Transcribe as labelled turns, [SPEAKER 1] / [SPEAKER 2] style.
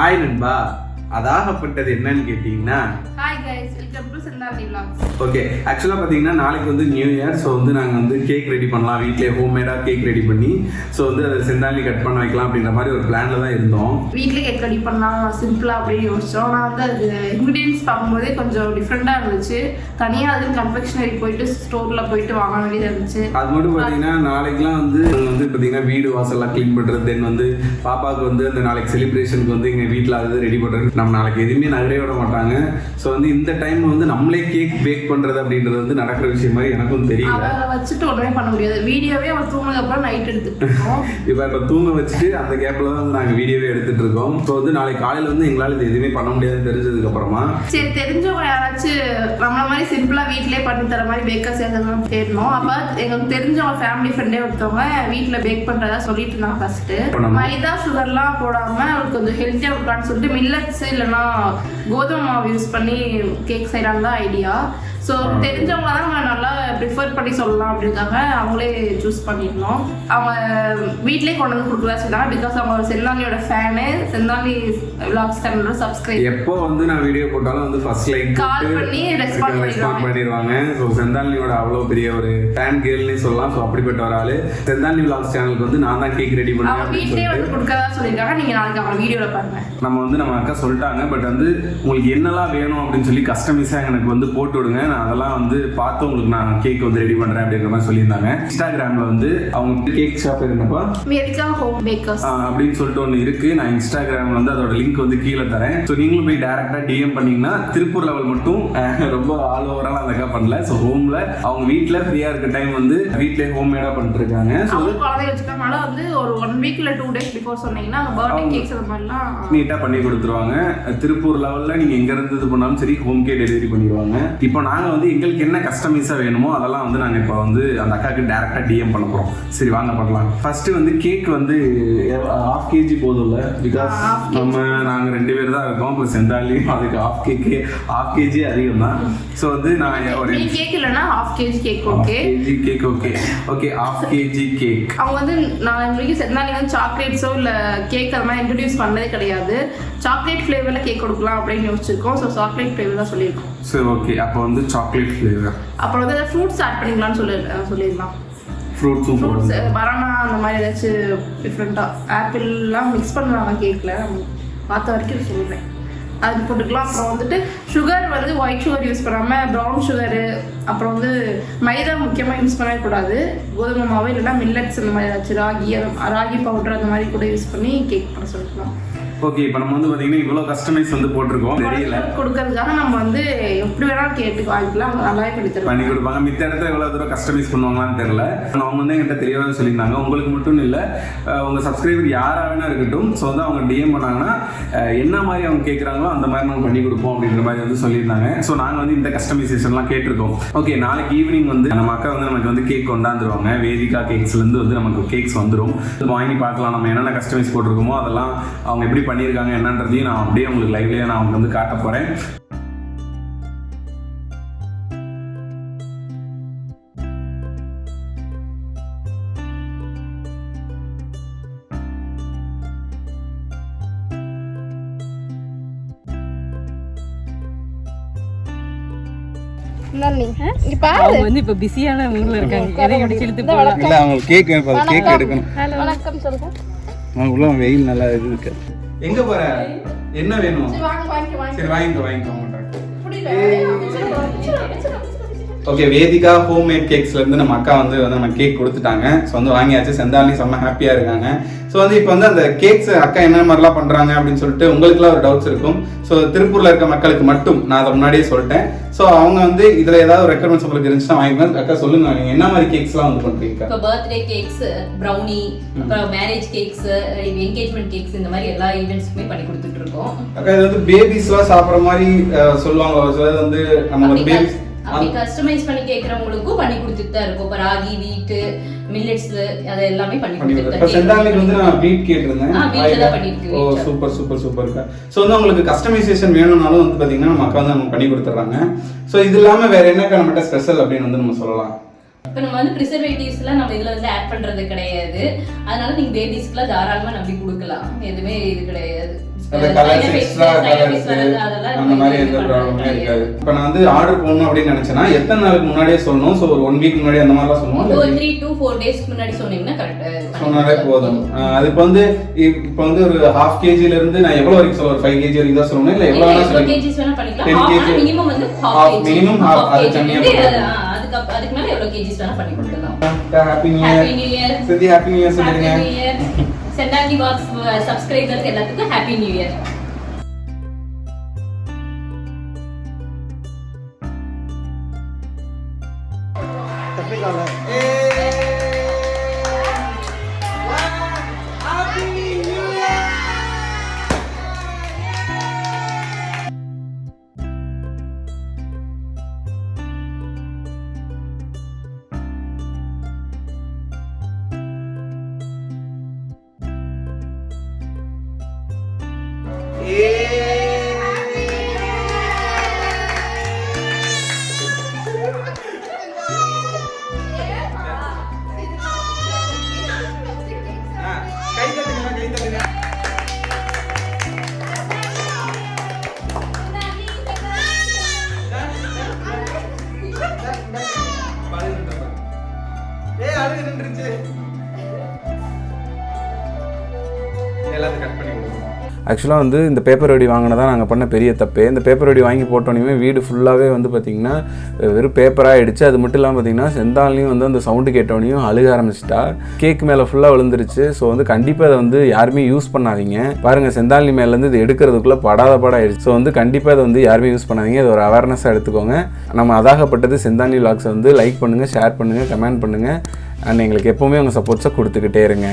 [SPEAKER 1] Hi நண்பா, அதாகப்பட்டது என்னன்னு கேட்டீங்கன்னா,
[SPEAKER 2] hi guys, welcome to Senthali vlogs.
[SPEAKER 1] Okay, ஆக்சுவலாக பார்த்தீங்கன்னா நாளைக்கு வந்து நியூ இயர். ஸோ வந்து நாங்கள் வந்து கேக் ரெடி பண்ணலாம், வீட்டிலே ஹோம்மேடாக கேக் ரெடி பண்ணி ஸோ வந்து அதை செந்தாலி கட் பண்ண வைக்கலாம் அப்படின்ற மாதிரி ஒரு பிளானில் தான் இருந்தோம்.
[SPEAKER 2] வீட்டில் கேக் ரெடி பண்ணலாம் சிம்பிளாக அப்படின்னு யோசிச்சோம். நான் வந்து அது இன்க்ரீடியன்ஸ் பார்க்கும்போதே கொஞ்சம் டிஃப்ரெண்ட்டாக இருந்துச்சு. தனியாக அது கன்ஃபெக்ஷனரி போயிட்டு ஸ்டோரில் போயிட்டு வாங்க வேண்டியதாக இருந்துச்சு.
[SPEAKER 1] அது மட்டும் பார்த்தீங்கன்னா நாளைக்குலாம் வந்து பார்த்தீங்கன்னா வீடு வாசல்லாம் க்ளீன் பண்ணுறது, தென் வந்து பாப்பாவுக்கு வந்து அந்த நாளைக்கு செலிப்ரேஷனுக்கு வந்து எங்கள் வீட்டில் அது ரெடி பண்ணுறது. நம்ம நாளைக்கு எதுவுமே நகரே விட மாட்டாங்க. ஸோ வந்து இந்த டைம் வந்து நம்மளே கேக் பேக் பண்ணுறது அப்படின்றது வந்து நடக்கிற விஷயம் மாதிரி எனக்கும் தெரியல.
[SPEAKER 2] அவரை வச்சுட்டு ஒன்றுமே பண்ண முடியாது. வீடியோவே அவர் தூங்கினதுக்கப்புறம் நைட் எடுத்துட்டு இருக்கோம்.
[SPEAKER 1] இப்போ தூங்க வச்சுட்டு அந்த கேப்பில் தான் வந்து நாங்கள் வீடியோவே எடுத்துகிட்டு இருக்கோம். ஸோ வந்து நாளைக்கு காலையில் வந்து எங்களால் இது எதுவுமே பண்ண முடியாதுன்னு தெரிஞ்சதுக்கப்புறமா
[SPEAKER 2] சரி, தெரிஞ்சவங்க யாராச்சும் நம்மள மாதிரி சிம்பிளாக வீட்டிலே பண்ணி தர மாதிரி பேக்கர்ஸ் எதாவது தேடணும். அப்போ எங்களுக்கு தெரிஞ்சவங்க ஃபேமிலி ஃப்ரெண்டே ஒருத்தவங்க வீட்டில் பேக் பண்ணுறதா சொல்லிட்டு இருந்தாங்க. ஃபர்ஸ்ட்டு மைதா சுகர்லாம் போடாமல் அவருக்கு கொஞ்சம் ஹெல்த்தியாக இருக்கான்னு சொல்லிட்டு மில்லட்ஸ் இல்லைன்னா கோதுமை மாவு யூஸ் பண்ணி கேக் செய்யலாம் தான் ஐடியா. ஸோ தெரிஞ்சவங்க தான் நம்ம நல்லா ப்ரிஃபர் பண்ணி சொல்லலாம் அப்படின்றாங்க. அவங்களே சூஸ் பண்ணிடணும். அவங்க வீட்லேயே கொண்டு வந்து கொடுக்குறதா சொன்னாங்க. பிகாஸ் அவங்க செந்தாலியோட ஃபேனு, செந்தாலி vlogs சேனலோட சப்ஸ்கிரைப்.
[SPEAKER 1] எப்போ வந்து நான் வீடியோ போட்டாலும் வந்து ஃபர்ஸ்ட் லைக்
[SPEAKER 2] கால் பண்ணி ரெஸ்பாண்ட்
[SPEAKER 1] பண்ணிடுவாங்க. ஸோ செந்தாலியோட அவ்வளோ பெரிய ஒரு ஃபேன் கேர்ள்னே சொல்லலாம். ஸோ அப்படிப்பட்ட ஒரு ஆள் செந்தாலி vlogs சேனலுக்கு வந்து நான் தான் கேக் ரெடி பண்ணுவேன்.
[SPEAKER 2] அவங்க வீட்லேயே வந்து கொடுக்கறதா சொல்லியிருக்காங்க. நீங்கள் நாளைக்கு அவங்க வீடியோவில் பாருங்க.
[SPEAKER 1] நம்ம அக்கா சொல்லிட்டாங்க. பட் வந்து உங்களுக்கு என்னெல்லாம் வேணும் அப்படின்னு சொல்லி கஸ்டமைஸாக எனக்கு வந்து போட்டு விடுங்க, நான் அதெல்லாம் வந்து பார்த்து உங்களுக்கு நான் கேக் வந்து ரெடி பண்ணுறேன் அப்படின்ற மாதிரி சொல்லியிருந்தாங்க. இன்ஸ்டாகிராமில் வந்து அவங்க கேக் ஷாப் என்னப்பா
[SPEAKER 2] வேதிகா ஹோம் பேக்கர்ஸ்
[SPEAKER 1] அப்படின்னு சொல்லிட்டு ஒன்று இருக்குது. நான் இன்ஸ்டாகிராமில் வந்து அதோட லிங்க் வந்து கீழே தரேன். ஸோ நீங்களும் போய் டேரெக்டாக டிஎம் பண்ணிங்கன்னா திருப்பூர் லெவல் மட்டும் ரொம்ப ஆல் ஓவரால் அந்த அக்கா பண்ணல. ஸோ ஹோமில் அவங்க வீட்டில் ஃப்ரீயாக இருக்க டைம் வந்து வீட்டிலே ஹோம்மேடாக பண்ணிட்டு இருக்காங்க. ஸோ
[SPEAKER 2] குழந்தை வச்சுக்கனால வந்து ஒரு 1 வீக் இல்லை 2 days பிஃபோர் சொன்னீங்கன்னா அந்த பர்த்டே கேக்ஸ் அந்த மாதிரிலாம்
[SPEAKER 1] நீட்டாக பண்ணி கொடுத்துருவாங்க. திருப்பூர் லெவலில் நீங்கள் எங்கேருந்து இது பண்ணாலும் சரி ஹோம்கே டெலிவரி பண்ணிடுவாங்க. இப்போ நாங்கள் வந்து எங்களுக்கு என்ன கஸ்டமைஸாக வேணுமோ அதெல்லாம் வந்து நாங்கள் இப்போ வந்து அந்த அக்காவுக்கு டேரெக்டாக டிஎம் பண்ண போகிறோம். சரி வாங்க பண்ணலாம். ஃபர்ஸ்ட்டு வந்து கேக் வந்து 1/2 kg போதும் இல்லை? பிகாஸ் நாங்கள் 2 பேர் தான் இருக்கோம். இப்போ செந்தாலி அதுக்கு 1/2 kg அதிகம் தான். ஸோ வந்து நான் ஒரு
[SPEAKER 2] கேக் இல்லைன்னா 1/2 kg cake okay.
[SPEAKER 1] Cake okay 1/2 kg cake.
[SPEAKER 2] அவங்க வந்து நான் எங்களுக்கு செந்தாலி வந்து சாக்லேட்ஸோ இல்லை கேக் அது மாதிரி இன்ட்ரடியூஸ் பண்ணதே கிடையாது. சாக்லேட் ஃப்ளேவரில் கேக் கொடுக்கலாம் அப்படின்னு யோசிச்சிருக்கோம். ஸோ சாக்லேட் ஃப்ளேவர் தான் சொல்லியிருக்கோம்.
[SPEAKER 1] சரி ஓகே, அப்போ வந்து சாக்லேட் ஃப்ளேவர்.
[SPEAKER 2] அப்புறம் வந்து ஃப்ரூட்ஸ் ஆட் பண்ணிக்கலாம்னு சொல்லிடலாம்.
[SPEAKER 1] ஃப்ரூட்ஸ்
[SPEAKER 2] பனானா அந்த மாதிரி ஏதாச்சும் டிஃப்ரெண்ட்டாக ஆப்பிள்லாம் மிக்ஸ் பண்ணுவாங்க கேக்கில். பார்த்த வரைக்கும் சொல்லுவேன் அது போட்டுக்கலாம். அப்புறம் வந்துட்டு சுகர் வந்து ஒயிட் சுகர் யூஸ் பண்ணாமல் ப்ரௌன் சுகரு, அப்புறம் வந்து மைதா முக்கியமாக யூஸ் பண்ணவே கூடாது. கோதுமை மாவு இல்லைன்னா மில்லட்ஸ் அந்த மாதிரி ஏதாச்சும் ராகி பவுடர் அந்த மாதிரி கூட யூஸ் பண்ணி கேக் பண்ண சொல்லிக்கலாம்.
[SPEAKER 1] ஓகே, இப்போ நம்ம வந்து பார்த்தீங்கன்னா இவ்வளோ கஸ்டமைஸ் வந்து போட்டிருக்கோம். தெரியல
[SPEAKER 2] கொடுக்கறதுக்காக நம்ம வந்து எப்படி வேணாலும் கேட்டு வாங்கிக்கலாம். அவங்க நல்லாவே பண்ணி
[SPEAKER 1] கொடுப்பாங்க. மித்த இடத்துல எவ்வளோ தூரம் கஸ்டமைஸ் பண்ணுவாங்களான்னு தெரியல. அவங்க வந்து என்கிட்ட தெரியவே சொல்லியிருந்தாங்க. உங்களுக்கு மட்டும் இல்லை, உங்கள் சப்ஸ்கிரைபர் யாராக வேணா இருக்கட்டும். ஸோ வந்து அவங்க டிஎம் பண்ணாங்கன்னா என்ன மாதிரி அவங்க கேட்குறாங்களோ அந்த மாதிரி நம்ம பண்ணி கொடுப்போம் அப்படின்ற மாதிரி வந்து சொல்லியிருந்தாங்க. ஸோ நாங்கள் வந்து இந்த கஸ்டமைசேஷன்லாம் கேட்டிருக்கோம். ஓகே, நாளைக்கு ஈவினிங் வந்து நம்ம அக்கா வந்து நமக்கு வந்து கேக் கொண்டாந்துருவாங்க. வேதிகா கேக்ஸ்லேருந்து வந்து நமக்கு கேக்ஸ் வந்துடும். வாங்கி பார்க்கலாம் நம்ம என்னென்ன கஸ்டமைஸ் போட்டிருக்கோமோ அதெல்லாம் அவங்க எப்படி பண்ணியிருக்காங்க என்னன்றதையும் நான் அப்படியே உங்களுக்கு லைவ்லேயே நான் அவங்க வந்து காட்ட போகிறேன்.
[SPEAKER 3] இப்ப பிஸியான மூட்ல இருக்காங்க. எதை அடிச்சு இழுத்து போலாம்.
[SPEAKER 1] இல்ல அவங்க கேக் கேக் எடுக்கணும்.
[SPEAKER 2] வணக்கம் சொல்லுங்க.
[SPEAKER 1] உள்ள வெயில் நல்லா இருக்கு. எங்க போற? என்ன வேணும்? சரி வாங்கிக்கோ. ஓகே, வேதிகா ஹோம்மேட் கேக்ஸ்ல இருந்து நம்ம அக்கா வந்து நம்ம கேக் கொடுத்துட்டாங்க. ஸோ வந்து வாங்கியாச்சு. செந்தாலி செம்ம ஹாப்பியா இருக்காங்க. ஸோ வந்து இப்போ வந்து அந்த கேக்ஸ் அக்கா என்ன மாதிரிலாம் பண்றாங்க அப்படின்னு சொல்லிட்டு உங்களுக்குலாம் ஒரு டவுட்ஸ் இருக்கும். ஸோ திருப்பூர்ல இருக்க மக்களுக்கு மட்டும் நான் அதை முன்னாடியே சொல்லிட்டேன். ஸோ அவங்க வந்து இதுல ஏதாவது ரெக்குவயர்மெண்ட்ஸ் உங்களுக்கு இருந்துச்சுன்னா வாங்கிக்கலாம். அக்கா சொல்லுங்க, நீங்க என்ன மாதிரி கேக்ஸ்லாம் வந்து பண்றீங்க?
[SPEAKER 3] இப்போ பர்த்டே கேக்ஸ், ப்ரௌனி, அப்புறம் மேரேஜ் கேக்ஸ், என்கேஜ்மெண்ட் கேக்ஸ், இந்த மாதிரி எல்லா ஈவெண்ட்ஸ்க்குமே பண்ணி கொடுத்துட்டு இருக்கோம்.
[SPEAKER 1] அக்கா இது வந்து பேபிஸ்லாம் சாப்பிட்ற மாதிரி சொல்லுவாங்க. சிலது வந்து நம்ம வந்து பேபிஸ்
[SPEAKER 3] அப்படி கஸ்டமைஸ் பண்ணி கேக்குறவங்களுக்கும் பண்ணி கொடுத்துட்டு தான் இருக்கும். இப்போ ராகி, வீட், மில்லட்ஸ் அது எல்லாமே பண்ணி கொடுத்துட்டு.
[SPEAKER 1] இப்போ செந்தாலிக்கு வந்து நான் வீட் கேட்டிருந்தேன்.
[SPEAKER 3] வீட்ல தான் பண்ணிருக்கு.
[SPEAKER 1] ஓ சூப்பர். ஸோ வந்து உங்களுக்கு கஸ்டமைசேஷன் வேணும்னாலும் வந்து பாத்தீங்கன்னா நம்ம அக்கா வந்து நம்ம பண்ணி கொடுத்துட்றாங்க. ஸோ இது இல்லாம வேற என்ன நம்மகிட்ட ஸ்பெஷல் அப்படின்னு வந்து நம்ம சொல்லலாம்.
[SPEAKER 3] இப்போ நம்ம வந்து ப்ரிசர்வேட்டிவ்ஸ்லாம் நம்ம இதில் வந்து ஆட் பண்ணுறது கிடையாது. அதனால நீங்கள் பேபிஸ்க்குலாம் தாராளமாக நம்பி கொடுக்கலாம். எதுவுமே இது கிடையாது.
[SPEAKER 1] அந்த கலர்ஸ் எக்ஸ்ட்ரா கலர்ஸ் அந்த மாதிரி எந்த ப்ராப்ளமே இருக்காது. இப்போ நான் வந்து ஆர்டர் போடணும் அப்படின்னு நினைச்சேன்னா எத்தனை நாளுக்கு முன்னாடியே சொல்லணும்? ஸோ ஒரு 1 வீக் முன்னாடி அந்த மாதிரிலாம் சொல்லுவோம்.
[SPEAKER 3] ஒரு 3 to 4 டேஸ்க்கு முன்னாடி சொன்னீங்கன்னா கரெக்டா
[SPEAKER 1] சொன்னாலே போதும். அதுக்கு வந்து இப்போ வந்து ஒரு 1/2 kg இருந்து நான் எவ்வளவு வரைக்கும் சொல்லுவேன்? 5 kg வரைக்கும் தான் சொல்லணும் இல்ல எவ்வளவு வேணா சொல்லலாம்?
[SPEAKER 3] kgs வேணா பண்ணிக்கலாம். மினிமம் வந்து 1/2 kg
[SPEAKER 1] மினிமம் அது கம்மியா
[SPEAKER 3] அதுக்கு மேல எவ்வளவு kgs வேணா பண்ணி கொடுக்கலாம்.
[SPEAKER 1] Happy new year. சித்தி ஹாப்பி நியூ இயர் சொல்லுங்க.
[SPEAKER 3] Happy new year. செந்தாண்டி பாக்ஸ் சப்ஸ்கிரைபர்ஸ் எல்லாத்துக்கும் ஹாப்பி நியூ இயர்.
[SPEAKER 1] ஆக்சுவலாக வந்து இந்த பேப்பர் வெடி வாங்கினதான் நாங்கள் பண்ண பெரிய தப்பு. இந்த பேப்பர் வெடி வாங்கி போட்டோன்னே வீடு ஃபுல்லாகவே வந்து பார்த்திங்கன்னா வெறும் பேப்பராக ஆகிடுச்சு. அது மட்டும் இல்லாமல் பார்த்திங்கன்னா செந்தாலையும் வந்து அந்த சவுண்டு கேட்டோனையும் அழுக ஆரம்பிச்சிட்டா. கேக் மேலே ஃபுல்லாக விழுந்துருச்சு. ஸோ வந்து கண்டிப்பாக அதை வந்து யாருமே யூஸ் பண்ணாதீங்க. பாருங்கள் செந்தாலி மேலேருந்து இது எடுக்கிறதுக்குள்ளே படாத ஆயிடுச்சு. ஸோ வந்து கண்டிப்பாக அதை வந்து யாருமே யூஸ் பண்ணாதீங்க. இது ஒரு அவேர்னஸாக எடுத்துக்கோங்க. நம்ம அதாகப்பட்டது செந்தாலி விலாக்ஸை வந்து லைக் பண்ணுங்கள், ஷேர் பண்ணுங்கள், கமெண்ட் பண்ணுங்கள். அண்ட் எங்களுக்கு எப்போவுமே உங்கள் சப்போர்ட்ஸை கொடுத்துக்கிட்டே இருங்க.